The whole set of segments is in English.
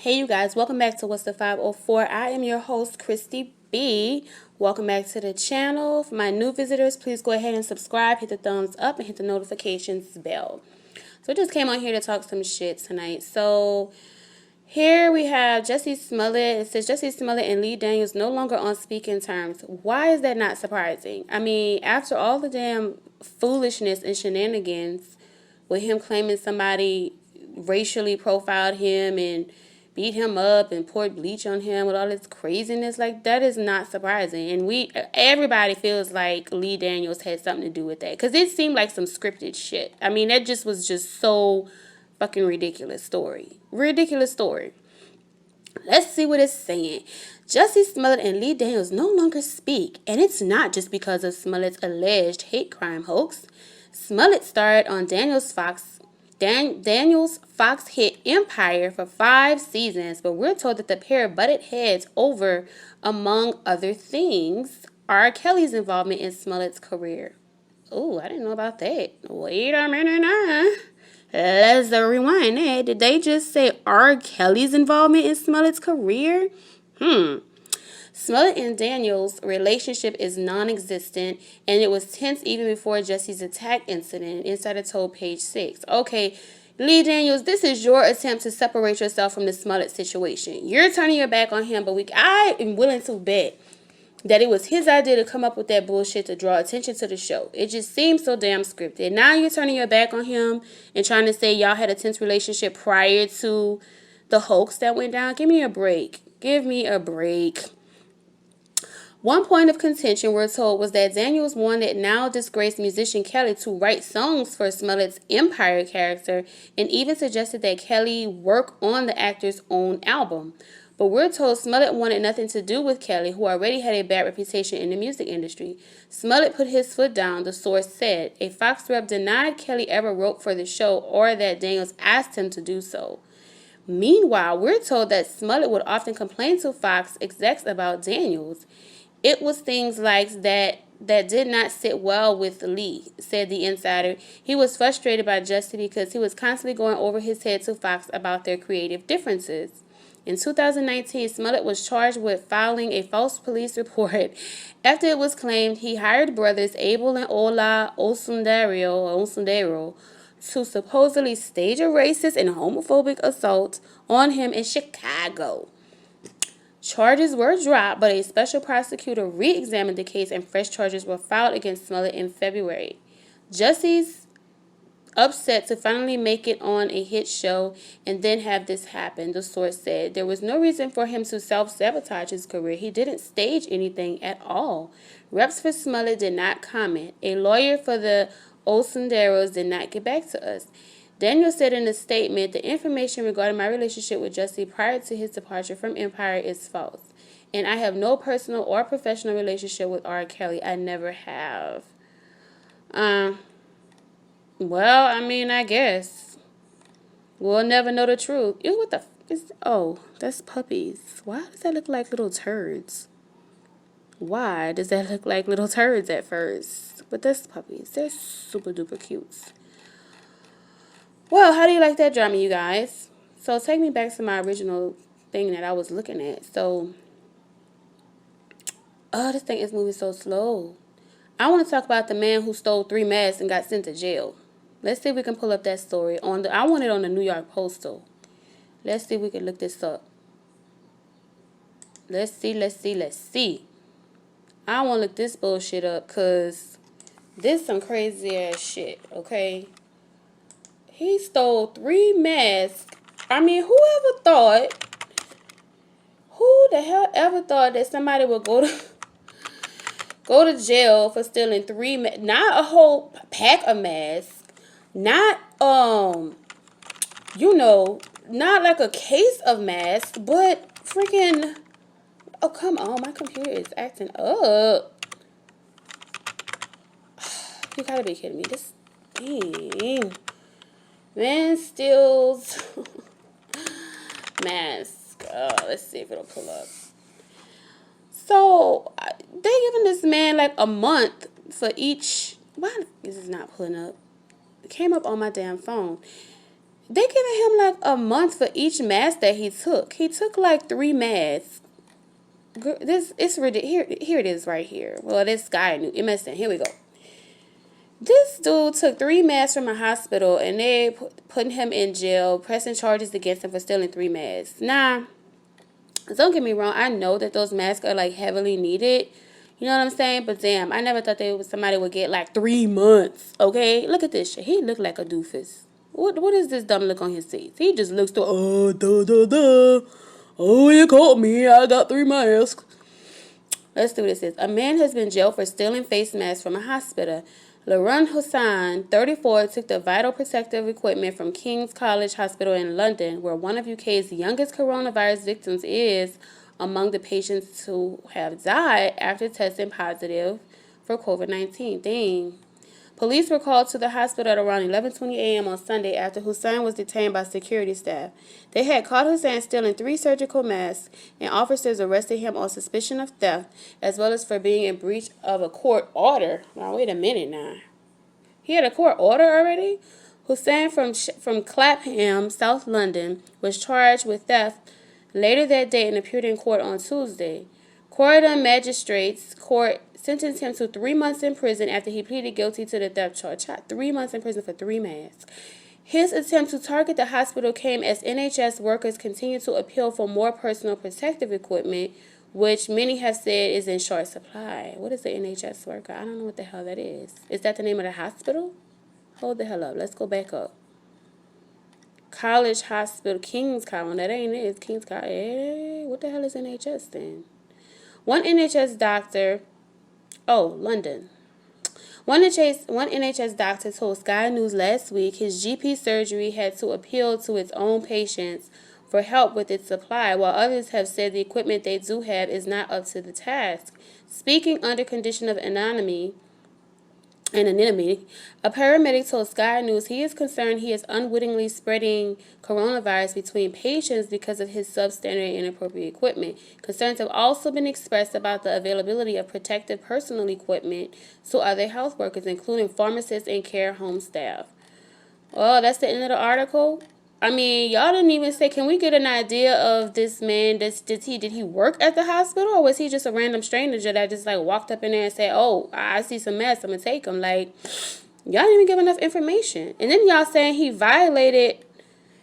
Hey you guys, welcome back to What's the 504. I am your host, Christy B. Welcome back to the channel. For my new visitors, please go ahead and subscribe, hit the thumbs up, and hit the notifications bell. So I just came on here to talk some shit tonight. So here we have Jussie Smollett. It says Jussie Smollett and Lee Daniels no longer on speaking terms. Why is that not surprising? I mean, after all the damn foolishness and shenanigans with him claiming somebody racially profiled him and beat him up and poured bleach on him with all this craziness, like, that is not surprising. And everybody feels like Lee Daniels had something to do with that, because it seemed like some scripted shit. I mean, that just was just so fucking ridiculous story. Let's see what it's saying. Jussie Smollett and Lee Daniels no longer speak, and it's not just because of Smollett's alleged hate crime hoax. Smollett starred on Daniels' Fox hit Empire for 5 seasons, but we're told that the pair butted heads over, among other things, R. Kelly's involvement in Smollett's career. Oh, I didn't know about that. Wait a minute now. Let's rewind that. Did they just say R. Kelly's involvement in Smollett's career? Smollett and Daniels' relationship is non-existent, and it was tense even before Jussie's attack incident, Insider told Page 6. Okay, Lee Daniels, this is your attempt to separate yourself from the Smollett situation. You're turning your back on him, but I am willing to bet that it was his idea to come up with that bullshit to draw attention to the show. It just seems so damn scripted. Now you're turning your back on him and trying to say y'all had a tense relationship prior to the hoax that went down. Give me a break. Give me a break. One point of contention, we're told, was that Daniels wanted now disgraced musician Kelly to write songs for Smollett's Empire character, and even suggested that Kelly work on the actor's own album. But we're told Smollett wanted nothing to do with Kelly, who already had a bad reputation in the music industry. Smollett put his foot down, the source said. A Fox rep denied Kelly ever wrote for the show or that Daniels asked him to do so. Meanwhile, we're told that Smollett would often complain to Fox execs about Daniels. It was things like that did not sit well with Lee, said the insider. He was frustrated by Jussie because he was constantly going over his head to Fox about their creative differences. In 2019, Smollett was charged with filing a false police report after it was claimed he hired brothers Abel and Ola Osundero to supposedly stage a racist and homophobic assault on him in Chicago. Charges were dropped, but a special prosecutor re-examined the case and fresh charges were filed against Smollett in February. Jussie's upset to finally make it on a hit show and then have this happen, the source said. There was no reason for him to self-sabotage his career. He didn't stage anything at all. Reps for Smollett did not comment. A lawyer for the Osunderos did not get back to us. Daniel said in a statement, the information regarding my relationship with Jussie prior to his departure from Empire is false, and I have no personal or professional relationship with R. Kelly. I never have. Well, I mean, I guess we'll never know the truth. Ew, what the is? Oh, that's puppies. Why does that look like little turds? Why does that look like little turds at first? But that's puppies. They're super duper cute. Well, how do you like that drama, you guys? So take me back to my original thing that I was looking at. So, this thing is moving so slow. I want to talk about the man who stole 3 masks and got sent to jail. Let's see if we can pull up that story. I want it on the New York Post, though. Let's see if we can look this up. Let's see. I want to look this bullshit up, because this is some crazy ass shit, okay? He stole 3 masks. I mean, who the hell ever thought that somebody would go to jail for stealing 3 masks? Not a whole pack of masks. Not, not like a case of masks, but freaking, oh, come on, my computer is acting up. You gotta be kidding me. This thing. Man steals mask. Let's see if it'll pull up. So, they giving this man like a month for each. Why is this not pulling up? It came up on my damn phone. They giving him like a month for each mask that he took. He took like 3 masks. This it's ridiculous. Here it is right here. Well, this guy knew MSN. Here we go. This dude took 3 masks from a hospital and they putting him in jail, pressing charges against him for stealing 3 masks. Nah, don't get me wrong. I know that those masks are like heavily needed. You know what I'm saying? But damn, I never thought that somebody would get like 3 months. Okay, look at this shit. He looked like a doofus. What is this dumb look on his face? He just looks to Oh, you caught me. I got 3 masks. Let's see what it says. A man has been jailed for stealing face masks from a hospital. Laurent Hussain, 34, took the vital protective equipment from King's College Hospital in London, where one of UK's youngest coronavirus victims is among the patients who have died after testing positive for COVID-19. Dang. Police were called to the hospital at around 11:20 a.m. on Sunday after Hussain was detained by security staff. They had caught Hussain stealing 3 surgical masks, and officers arrested him on suspicion of theft, as well as for being in breach of a court order. Now, wait a minute now. He had a court order already? Hussain from Clapham, South London, was charged with theft later that day and appeared in court on Tuesday. Croydon Magistrates Court sentenced him to 3 months in prison after he pleaded guilty to the theft charge. 3 months in prison for 3 masks. His attempt to target the hospital came as NHS workers continue to appeal for more personal protective equipment, which many have said is in short supply. What is the NHS worker? I don't know what the hell that is. Is that the name of the hospital? Hold the hell up. Let's go back up. College Hospital, King's College. That ain't it. It's King's College. Hey, what the hell is NHS then? One NHS doctor... Oh, London. One NHS doctor told Sky News last week his GP surgery had to appeal to its own patients for help with its supply, while others have said the equipment they do have is not up to the task. Speaking under condition of anonymity, a paramedic told Sky News he is concerned he is unwittingly spreading coronavirus between patients because of his substandard and inappropriate equipment. Concerns have also been expressed about the availability of protective personal equipment to other health workers, including pharmacists and care home staff. Well, that's the end of the article. I mean, y'all didn't even say, can we get an idea of this man? Did he work at the hospital, or was he just a random stranger that just like walked up in there and said, oh, I see some mess, I'm gonna take him? Like, y'all didn't even give enough information. And then y'all saying he violated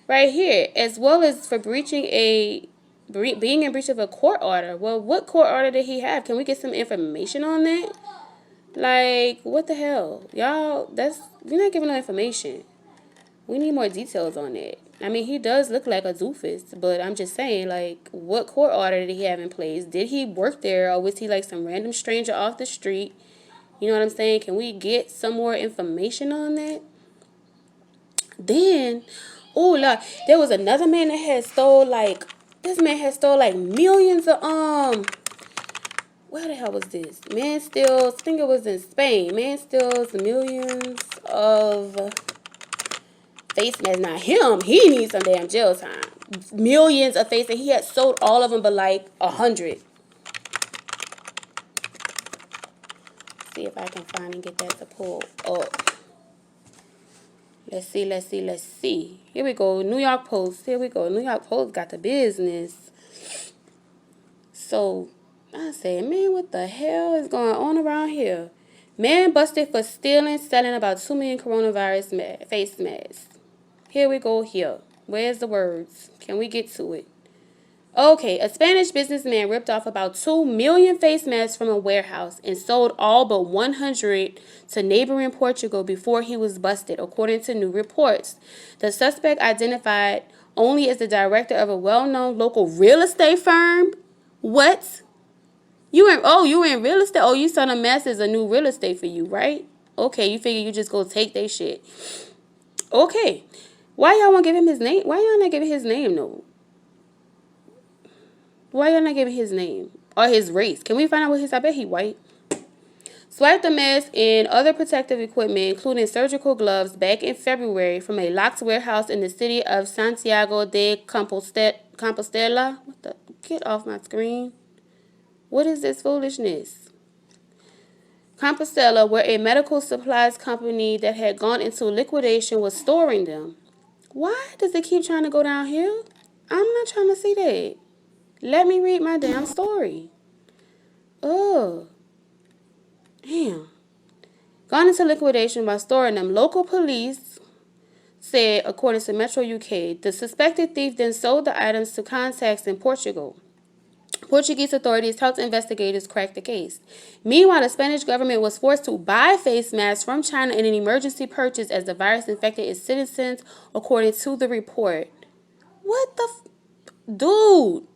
right here, as well as for being in breach of a court order. Well, what court order did he have? Can we get some information on that? Like, what the hell? Y'all, you're not giving no information. We need more details on it. I mean, he does look like a doofus, but I'm just saying, like, what court order did he have in place? Did he work there, or was he like some random stranger off the street? You know what I'm saying? Can we get some more information on that? Then, oh, Lord, there was another man that had stole, like, millions of, where the hell was this? Man steals, I think it was in Spain. Man steals millions of face masks. Not him. He needs some damn jail time. Millions of face masks. He had sold all of them, but like 100. See if I can find and get that to pull up. Let's see. Here we go. New York Post. Here we go. New York Post got the business. So I say, man, what the hell is going on around here? Man busted for selling about 2 million coronavirus face masks. Here we go here. Where's the words? Can we get to it? Okay, a Spanish businessman ripped off about 2 million face masks from a warehouse and sold all but 100 to neighboring Portugal before he was busted, according to new reports. The suspect, identified only as the director of a well-known local real estate firm. What? You were in real estate? Oh, you selling masks is a new real estate for you, right? Okay, you figure you just go take their shit. Okay. Why y'all won't give him his name? Why y'all not giving his name, though? Why y'all not giving his name? Or his race? Can we find out what his... I bet he white. Swiped the mask and other protective equipment, including surgical gloves, back in February from a locked warehouse in the city of Santiago de Compostela. What the... Get off my screen. What is this foolishness? Compostela, where a medical supplies company that had gone into liquidation was storing them. Why does it keep trying to go downhill? I'm not trying to see that. Let me read my damn story. Oh, damn. Gone into liquidation by storing them. Local police said, according to Metro UK, the suspected thief then sold the items to contacts in Portugal. Portuguese authorities helped investigators crack the case. Meanwhile, the Spanish government was forced to buy face masks from China in an emergency purchase as the virus infected its citizens, according to the report. What the dude?